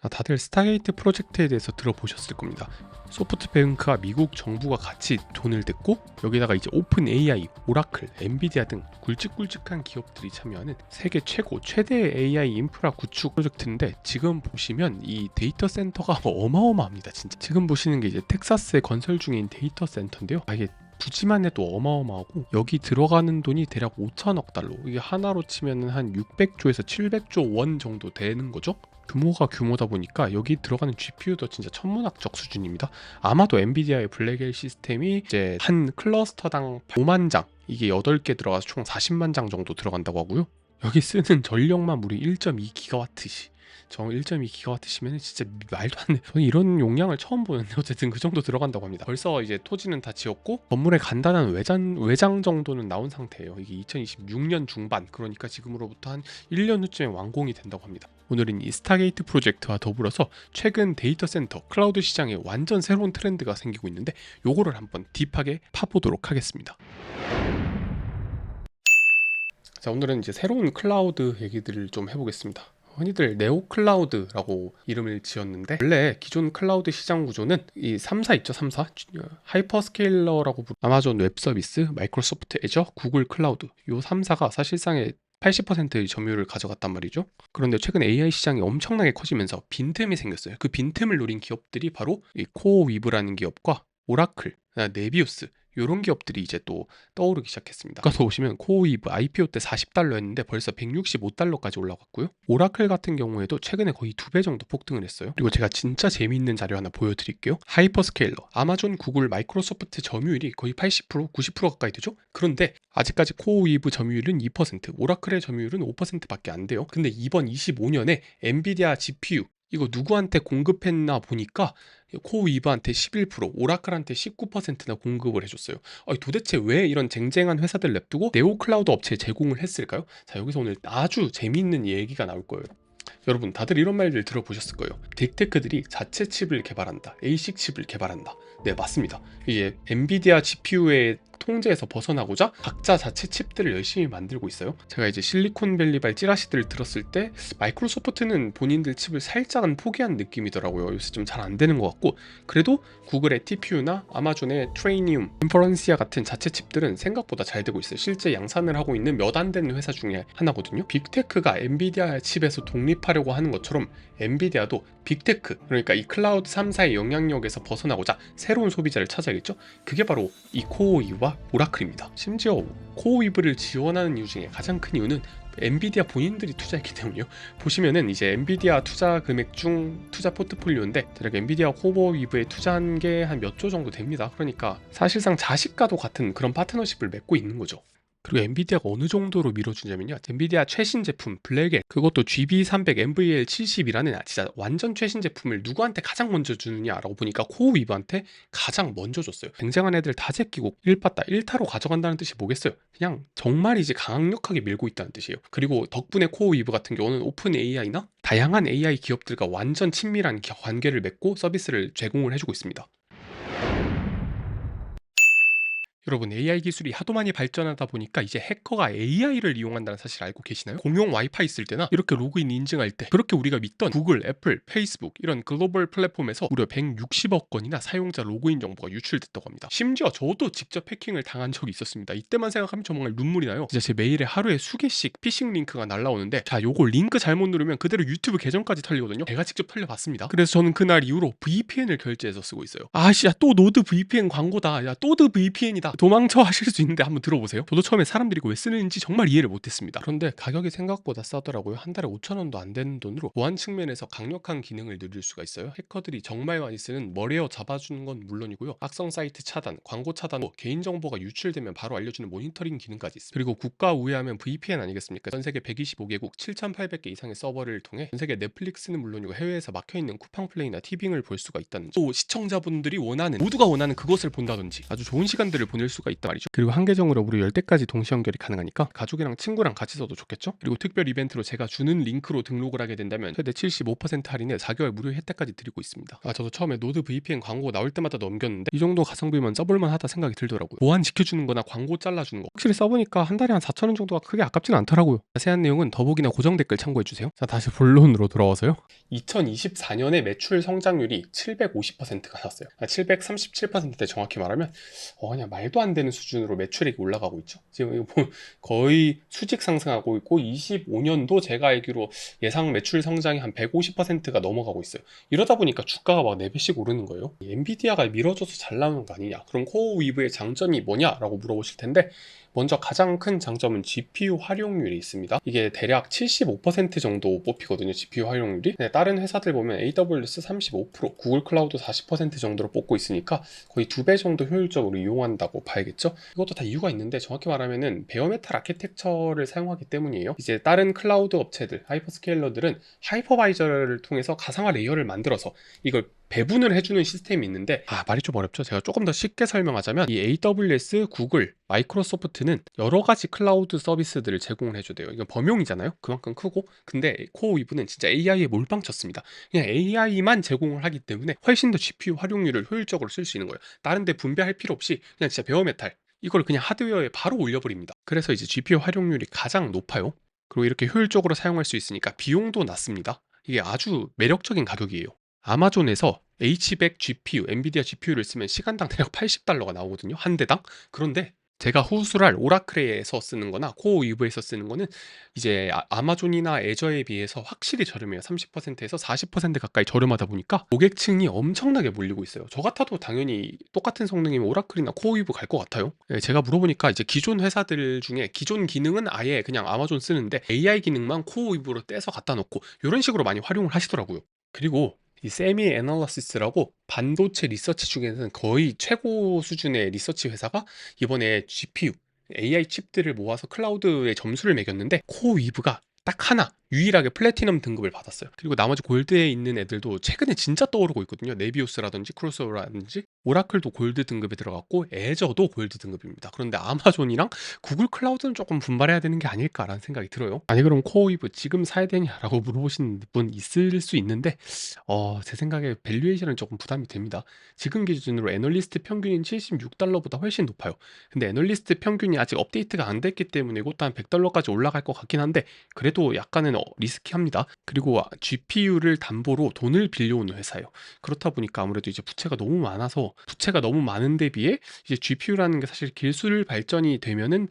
다들 스타게이트 프로젝트에 대해서 들어보셨을 겁니다. 소프트뱅크와 미국 정부가 같이 돈을 댔고 여기다가 이제 오픈 AI, 오라클, 엔비디아 등 굵직굵직한 기업들이 참여하는 세계 최대의 AI 인프라 구축 프로젝트인데, 지금 보시면 이 데이터 센터가 어마어마합니다. 진짜 지금 보시는 게 이제 텍사스에 건설 중인 데이터 센터인데요. 이게 부지만 해도 어마어마하고, 여기 들어가는 돈이 대략 5천억 달러, 이게 하나로 치면 한 600조에서 700조 원 정도 되는 거죠. 규모가 규모다 보니까 여기 들어가는 GPU도 진짜 천문학적 수준입니다. 아마도 엔비디아의 블랙엘 시스템이 이제 한 클러스터당 5만 장, 이게 8개 들어가서 총 40만 장 정도 들어간다고 하고요. 여기 쓰는 전력만 무려 1.2기가와트시. 저 1.2기가와트시면 진짜 말도 안 돼. 저는 이런 용량을 처음 보는데 어쨌든 그 정도 들어간다고 합니다. 벌써 이제 토지는 다 지었고 건물의 간단한 외장 정도는 나온 상태예요. 이게 2026년 중반, 그러니까 지금으로부터 한 1년 후쯤에 완공이 된다고 합니다. 오늘은 이 스타게이트 프로젝트와 더불어서 최근 데이터 센터, 클라우드 시장에 완전 새로운 트렌드가 생기고 있는데 요거를 한번 딥하게 파보도록 하겠습니다. 자, 오늘은 이제 새로운 클라우드 얘기들을 좀 해보겠습니다. 흔히들 네오 클라우드라고 이름을 지었는데, 원래 기존 클라우드 시장 구조는 이 3사 있죠. 3사 하이퍼스케일러라고 아마존 웹 서비스, 마이크로소프트 애저, 구글 클라우드, 요 3사가 사실상의 80%의 점유율을 가져갔단 말이죠. 그런데 최근 AI 시장이 엄청나게 커지면서 빈틈이 생겼어요. 그 빈틈을 노린 기업들이 바로 이 코어위브라는 기업과 오라클, 네비우스, 이런 기업들이 이제 또 떠오르기 시작했습니다. 아까 보시면 코어위브 IPO 때 40달러였는데 벌써 165달러까지 올라갔고요. 오라클 같은 경우에도 최근에 거의 2배 정도 폭등을 했어요. 그리고 제가 진짜 재미있는 자료 하나 보여드릴게요. 하이퍼스케일러, 아마존, 구글, 마이크로소프트 점유율이 거의 80%, 90% 가까이 되죠? 그런데 아직까지 코어위브 점유율은 2%, 오라클의 점유율은 5%밖에 안 돼요. 근데 이번 25년에 엔비디아 GPU 이거 누구한테 공급했나 보니까 코어위브한테 11%, 오라클한테 19%나 공급을 해줬어요. 도대체 왜 이런 쟁쟁한 회사들 냅두고 네오 클라우드 업체에 제공을 했을까요? 자, 여기서 오늘 아주 재미있는 얘기가 나올 거예요. 여러분 다들 이런 말들 들어보셨을 거예요. 빅테크들이 자체 칩을 개발한다, ASIC 칩을 개발한다. 네, 맞습니다. 이게 엔비디아 GPU의 통제에서 벗어나고자 각자 자체 칩들을 열심히 만들고 있어요. 제가 이제 실리콘밸리발 찌라시들을 들었을 때 마이크로소프트는 본인들 칩을 살짝은 포기한 느낌이더라고요. 요새 좀 잘 안 되는 것 같고, 그래도 구글의 TPU나 아마존의 트레이니움, 인퍼런시아 같은 자체 칩들은 생각보다 잘 되고 있어요. 실제 양산을 하고 있는 몇 안 되는 회사 중에 하나거든요. 빅테크가 엔비디아 칩에서 독립하려고 하는 것처럼 엔비디아도 빅테크, 그러니까 이 클라우드 3사의 영향력에서 벗어나고자 새로운 소비자를 찾아야겠죠. 그게 바로 이 코어위브와 오라클입니다. 심지어 코어위브를 지원하는 이유 중에 가장 큰 이유는 엔비디아 본인들이 투자했기 때문이요. 보시면은 이제 엔비디아 투자 금액 중 투자 포트폴리오인데 대략 엔비디아 코어위브에 투자한 게 한 몇 조 정도 됩니다. 그러니까 사실상 자식과도 같은 그런 파트너십을 맺고 있는 거죠. 그리고 엔비디아가 어느 정도로 밀어주냐면요, 엔비디아 최신 제품 블랙엘, 그것도 GB300 NVL70이라는 진짜 완전 최신 제품을 누구한테 가장 먼저 주느냐라고 보니까 코어위브한테 가장 먼저 줬어요. 굉장한 애들 다 제끼고 1파다 1타로 가져간다는 뜻이 뭐겠어요? 그냥 정말이지 강력하게 밀고 있다는 뜻이에요. 그리고 덕분에 코어위브 같은 경우는 오픈 AI나 다양한 AI 기업들과 완전 친밀한 관계를 맺고 서비스를 제공을 해주고 있습니다. 여러분, AI 기술이 하도 많이 발전하다 보니까 이제 해커가 AI를 이용한다는 사실 알고 계시나요? 공용 와이파이 쓸 때나 이렇게 로그인 인증할 때 그렇게 우리가 믿던 구글, 애플, 페이스북 이런 글로벌 플랫폼에서 무려 160억 건이나 사용자 로그인 정보가 유출됐다고 합니다. 심지어 저도 직접 해킹을 당한 적이 있었습니다. 이때만 생각하면 정말 눈물이 나요. 진짜 제 메일에 하루에 수개씩 피싱 링크가 날라오는데, 자, 요거 링크 잘못 누르면 그대로 유튜브 계정까지 털리거든요. 제가 직접 털려봤습니다. 그래서 저는 그날 이후로 VPN을 결제해서 쓰고 있어요. 야, 또 노드 VPN 광고다. 야, 또드 VPN이다. 도망쳐 하실 수 있는데 한번 들어보세요. 저도 처음에 사람들이 이거 왜 쓰는지 정말 이해를 못했습니다. 그런데 가격이 생각보다 싸더라고요. 한 달에 5,000원도 안 되는 돈으로 보안 측면에서 강력한 기능을 누릴 수가 있어요. 해커들이 정말 많이 쓰는 머레어 잡아주는 건 물론이고요, 악성 사이트 차단, 광고 차단, 개인정보가 유출되면 바로 알려주는 모니터링 기능까지 있습니다. 그리고 국가 우회하면 VPN 아니겠습니까? 전 세계 125개국 7,800개 이상의 서버를 통해 전 세계 넷플릭스는 물론이고 해외에서 막혀있는 쿠팡 플레이나 티빙을 볼 수가 있다는 점. 또 시청자분들이 원하는, 모두가 원하는 그것을 본다든지 아주 좋은 시간들을 보낼 만들 수가 있단 말이죠. 그리고 한 계정으로 무려 10대까지 동시 연결이 가능하니까 가족이랑 친구랑 같이 써도 좋겠죠. 그리고 특별 이벤트로 제가 주는 링크로 등록을 하게 된다면 최대 75% 할인에 4개월 무료 혜택까지 드리고 있습니다. 저도 처음에 노드 VPN 광고 나올 때마다 넘겼는데 이 정도 가성비면 써볼만 하다 생각이 들더라고요. 보안 지켜주는 거나 광고 잘라주는 거 확실히 써보니까 한 달에 한 4,000원 정도가 크게 아깝진 않더라고요. 자세한 내용은 더보기나 고정 댓글 참고해주세요. 자, 다시 본론으로 돌아와서요. 2024년에 매출 성장률이 750%가 나왔어요. 737%대 정확히 말하면 그냥 말도 안 되는 수준으로 매출액이 올라가고 있죠. 지금 이거 거의 수직 상승하고 있고 25년도 제가 알기로 예상 매출 성장이 한 150%가 넘어가고 있어요. 이러다 보니까 주가가 막 4배씩 오르는 거예요. 엔비디아가 밀어줘서 잘 나오는 거 아니냐, 그럼 코어 위브의 장점이 뭐냐라고 물어보실 텐데, 먼저 가장 큰 장점은 GPU 활용률이 있습니다. 이게 대략 75% 정도 뽑히거든요, GPU 활용률이. 다른 회사들 보면 AWS 35%, 구글 클라우드 40% 정도로 뽑고 있으니까 거의 2배 정도 효율적으로 이용한다고 봐야겠죠. 이것도 다 이유가 있는데, 정확히 말하면은 베어메탈 아키텍처를 사용하기 때문이에요. 이제 다른 클라우드 업체들, 하이퍼스케일러들은 하이퍼바이저를 통해서 가상화 레이어를 만들어서 이걸 배분을 해주는 시스템이 있는데, 말이 좀 어렵죠. 제가 조금 더 쉽게 설명하자면, 이 AWS, 구글, 마이크로소프트는 여러 가지 클라우드 서비스들을 제공을 해줘요. 이건 범용이잖아요, 그만큼 크고. 근데 코어 위브는 진짜 AI에 몰빵 쳤습니다. 그냥 AI만 제공을 하기 때문에 훨씬 더 GPU 활용률을 효율적으로 쓸 수 있는 거예요. 다른 데 분배할 필요 없이 그냥 진짜 베어메탈 이걸 그냥 하드웨어에 바로 올려버립니다. 그래서 이제 GPU 활용률이 가장 높아요. 그리고 이렇게 효율적으로 사용할 수 있으니까 비용도 낮습니다. 이게 아주 매력적인 가격이에요. 아마존에서 H100 GPU, 엔비디아 GPU를 쓰면 시간당 대략 $80가 나오거든요, 한 대당. 그런데 제가 후술할 오라클에서 쓰는 거나 코어 위브에서 쓰는 거는 이제 아마존이나 애저에 비해서 확실히 저렴해요. 30%에서 40% 가까이 저렴하다 보니까 고객층이 엄청나게 몰리고 있어요. 저 같아도 당연히 똑같은 성능이면 오라클이나 코어 위브 갈 것 같아요. 제가 물어보니까 이제 기존 회사들 중에 기존 기능은 아예 그냥 아마존 쓰는데 AI 기능만 코어 위브로 떼서 갖다 놓고 이런 식으로 많이 활용을 하시더라고요. 그리고 이 세미 애널리시스라고 반도체 리서치 중에서는 거의 최고 수준의 리서치 회사가 이번에 GPU, AI 칩들을 모아서 클라우드에 점수를 매겼는데, 코어 위브가 딱 하나 유일하게 플래티넘 등급을 받았어요. 그리고 나머지 골드에 있는 애들도 최근에 진짜 떠오르고 있거든요. 네비우스라든지 크로스오버라든지 오라클도 골드 등급에 들어갔고 애저도 골드 등급입니다. 그런데 아마존이랑 구글 클라우드는 조금 분발해야 되는 게 아닐까라는 생각이 들어요. 아니 그럼 코어 위브 지금 사야 되냐라고 물어보시는 분 있을 수 있는데, 제 생각에 밸류에이션은 조금 부담이 됩니다. 지금 기준으로 애널리스트 평균인 $76보다 훨씬 높아요. 근데 애널리스트 평균이 아직 업데이트가 안 됐기 때문에 이것도 한 $100까지 올라갈 것 같긴 한데, 그래도 약간은 리스키합니다. 그리고 GPU를 담보로 돈을 빌려오는 회사예요. 그렇다 보니까 아무래도 이제 부채가 너무 많아서, 부채가 너무 많은 데 비해 이제 GPU라는 게 사실 기술 발전이 되면은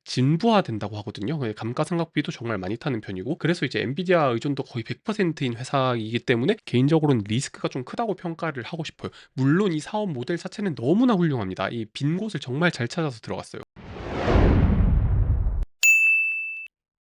진부화된다고 하거든요. 감가상각비도 정말 많이 타는 편이고, 그래서 이제 엔비디아 의존도 거의 100%인 회사이기 때문에 개인적으로는 리스크가 좀 크다고 평가를 하고 싶어요. 물론 이 사업 모델 자체는 너무나 훌륭합니다. 이 빈 곳을 정말 잘 찾아서 들어갔어요.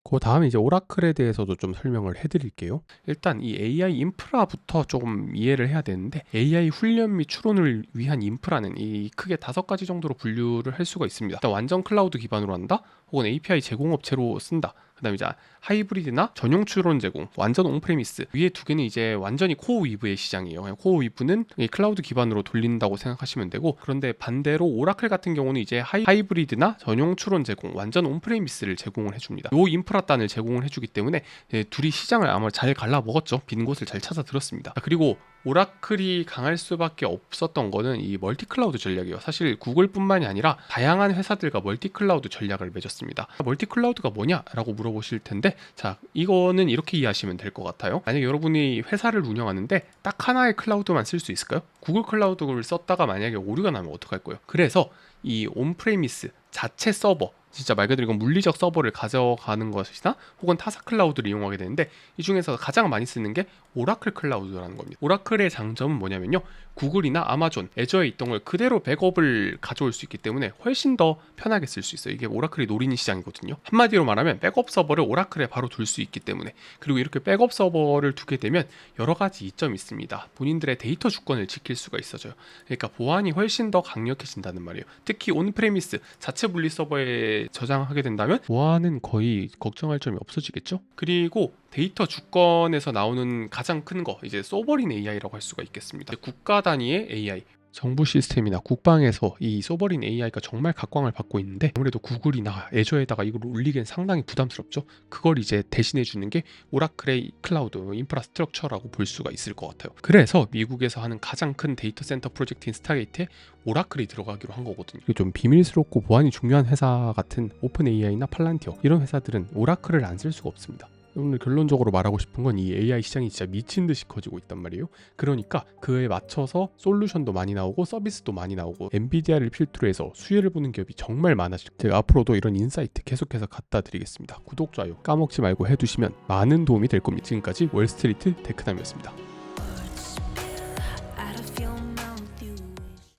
그 다음에 이제 오라클에 대해서도 좀 설명을 해드릴게요. 일단 이 AI 인프라부터 조금 이해를 해야 되는데, AI 훈련 및 추론을 위한 인프라는 이 크게 5가지 정도로 분류를 할 수가 있습니다. 일단 완전 클라우드 기반으로 한다, 혹은 API 제공업체로 쓴다. 그다음에 이제 하이브리드나 전용 추론 제공, 완전 온프레미스. 위에 2개는 이제 완전히 코어 위브의 시장이에요. 그냥 코어 위브는 이 클라우드 기반으로 돌린다고 생각하시면 되고, 그런데 반대로 오라클 같은 경우는 이제 하이브리드나 전용 추론 제공, 완전 온프레미스를 제공을 해줍니다. 요 인프라단을 제공을 해주기 때문에 둘이 시장을 아마 잘 갈라먹었죠. 빈 곳을 잘 찾아 들었습니다. 그리고 오라클이 강할 수밖에 없었던 거는 이 멀티 클라우드 전략이에요. 사실 구글뿐만이 아니라 다양한 회사들과 멀티 클라우드 전략을 맺었습니다. 멀티 클라우드가 뭐냐라고 물어보실 텐데, 자, 이거는 이렇게 이해하시면 될 것 같아요. 만약 여러분이 회사를 운영하는데 딱 하나의 클라우드만 쓸 수 있을까요? 구글 클라우드를 썼다가 만약에 오류가 나면 어떡할 거예요? 그래서 이 온프레미스 자체 서버, 진짜 말 그대로 이건 물리적 서버를 가져가는 것이나 혹은 타사 클라우드를 이용하게 되는데, 이 중에서 가장 많이 쓰는 게 오라클 클라우드라는 겁니다. 오라클의 장점은 뭐냐면요, 구글이나 아마존, 애저에 있던 걸 그대로 백업을 가져올 수 있기 때문에 훨씬 더 편하게 쓸 수 있어요. 이게 오라클이 노리는 시장이거든요. 한마디로 말하면 백업 서버를 오라클에 바로 둘 수 있기 때문에. 그리고 이렇게 백업 서버를 두게 되면 여러 가지 이점이 있습니다. 본인들의 데이터 주권을 지킬 수가 있어져요. 그러니까 보안이 훨씬 더 강력해진다는 말이에요. 특히 온프레미스 자체 분리 서버에 저장하게 된다면 보안은 거의 걱정할 점이 없어지겠죠. 그리고 데이터 주권에서 나오는 가장 큰 거, 이제 소버린 AI라고 할 수가 있겠습니다. 국가 단위의 AI, 정부 시스템이나 국방에서 이 소버린 AI가 정말 각광을 받고 있는데 아무래도 구글이나 애저에다가 이걸 올리기엔 상당히 부담스럽죠. 그걸 이제 대신해 주는 게 오라클의 클라우드 인프라스트럭처라고 볼 수가 있을 것 같아요. 그래서 미국에서 하는 가장 큰 데이터 센터 프로젝트인 스타게이트에 오라클이 들어가기로 한 거거든요. 좀 비밀스럽고 보안이 중요한 회사 같은 오픈 AI나 팔란티어 이런 회사들은 오라클을 안 쓸 수가 없습니다. 오늘 결론적으로 말하고 싶은 건 이 AI 시장이 진짜 미친 듯이 커지고 있단 말이에요. 그러니까 그에 맞춰서 솔루션도 많이 나오고 서비스도 많이 나오고 엔비디아를 필두로 해서 수혜를 보는 기업이 정말 많아질 거예요. 제가 앞으로도 이런 인사이트 계속해서 갖다 드리겠습니다. 구독, 좋아요 까먹지 말고 해두시면 많은 도움이 될 겁니다. 지금까지 월스트리트 테크남이었습니다.